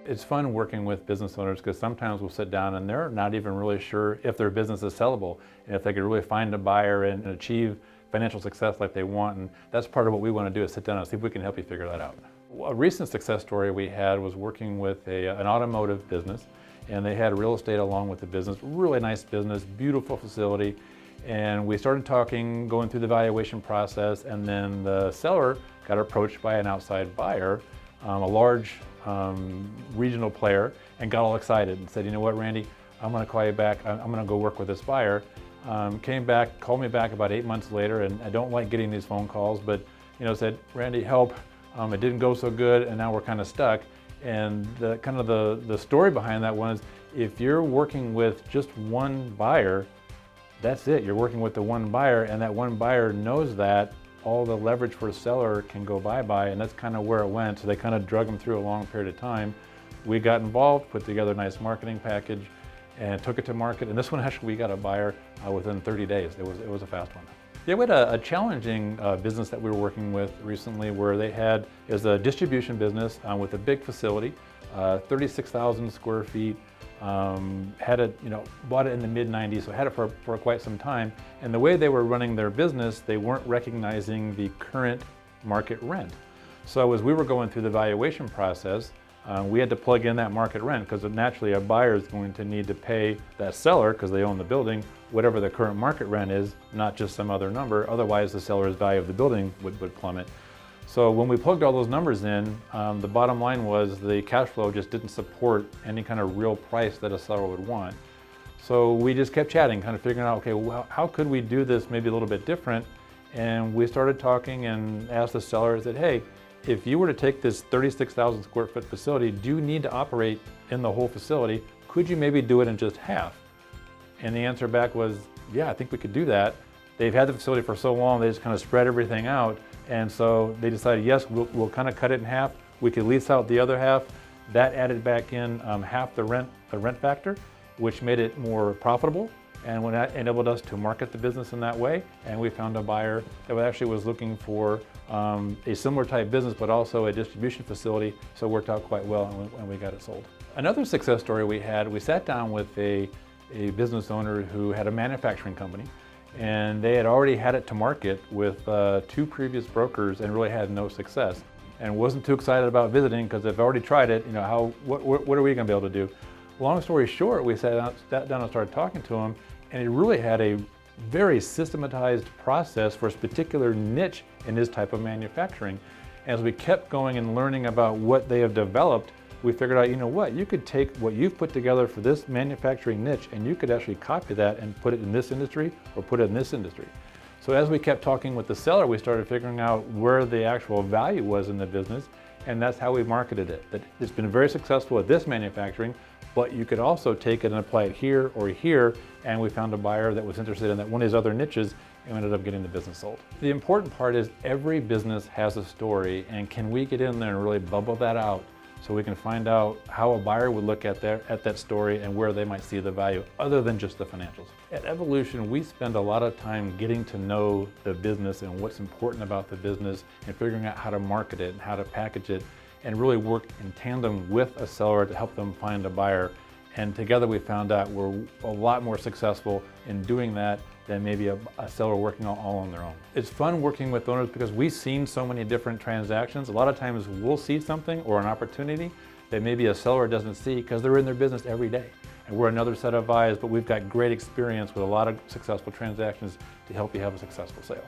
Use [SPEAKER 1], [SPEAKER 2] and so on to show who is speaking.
[SPEAKER 1] It's fun working with business owners because sometimes we'll sit down and they're not even really sure if their business is sellable and if they could really find a buyer and achieve financial success like they want. And that's part of what we want to do, is sit down and see if we can help you figure that out. A recent success story we had was working with an automotive business, and they had real estate along with the business. Really nice business, beautiful facility. And we started talking, going through the valuation process, and then the seller got approached by an outside buyer, a large regional player, and got all excited and said, you know what, Randy, I'm going to call you back. I'm going to go work with this buyer. Came back, called me back about 8 months later, and I don't like getting these phone calls, but said, Randy, help. It didn't go so good, and now we're kind of stuck. And the story behind that one is, if you're working with just one buyer, that's it. You're working with the one buyer, and that one buyer knows that all the leverage for a seller can go bye-bye, and that's kind of where it went. So they kind of drug them through a long period of time. We got involved, put together a nice marketing package, and took it to market. And this one, actually, we got a buyer within 30 days. It was a fast one. Yeah, we had a challenging business that we were working with recently, where it was a distribution business with a big facility, 36,000 square feet. Bought it in the mid-90s, so had it for quite some time. And the way they were running their business, they weren't recognizing the current market rent. So as we were going through the valuation process, we had to plug in that market rent, because naturally a buyer is going to need to pay that seller, because they own the building, whatever the current market rent is, not just some other number. Otherwise the seller's value of the building would plummet. So when we plugged all those numbers in, the bottom line was the cash flow just didn't support any kind of real price that a seller would want. So we just kept chatting, kind of figuring out, okay, well, how could we do this maybe a little bit different? And we started talking and asked the seller, said, hey, if you were to take this 36,000 square foot facility, do you need to operate in the whole facility? Could you maybe do it in just half? And the answer back was, yeah, I think we could do that. They've had the facility for so long, they just kind of spread everything out. And so they decided, yes, we'll kind of cut it in half. We could lease out the other half. That added back in half the rent factor, which made it more profitable, and that enabled us to market the business in that way. And we found a buyer that actually was looking for a similar type business, but also a distribution facility, so it worked out quite well, and we got it sold. Another success story we had, we sat down with a business owner who had a manufacturing company, and they had already had it to market with 2 previous brokers and really had no success, and wasn't too excited about visiting because they've already tried it. What are we going to be able to do? Long story short, we sat down and started talking to him, and he really had a very systematized process for a particular niche in his type of manufacturing. As we kept going and learning about what they have developed, we figured out, you could take what you've put together for this manufacturing niche, and you could actually copy that and put it in this industry or put it in this industry. So as we kept talking with the seller, we started figuring out where the actual value was in the business, and that's how we marketed it. That it's been very successful at this manufacturing, but you could also take it and apply it here or here, and we found a buyer that was interested in that one of these other niches, and we ended up getting the business sold. The important part is every business has a story, and can we get in there and really bubble that out so we can find out how a buyer would look at that story and where they might see the value other than just the financials. At Evolution, we spend a lot of time getting to know the business and what's important about the business, and figuring out how to market it and how to package it, and really work in tandem with a seller to help them find a buyer. And together we found out we're a lot more successful in doing that than maybe a seller working all on their own. It's fun working with owners because we've seen so many different transactions. A lot of times we'll see something or an opportunity that maybe a seller doesn't see because they're in their business every day. And we're another set of eyes, but we've got great experience with a lot of successful transactions to help you have a successful sale.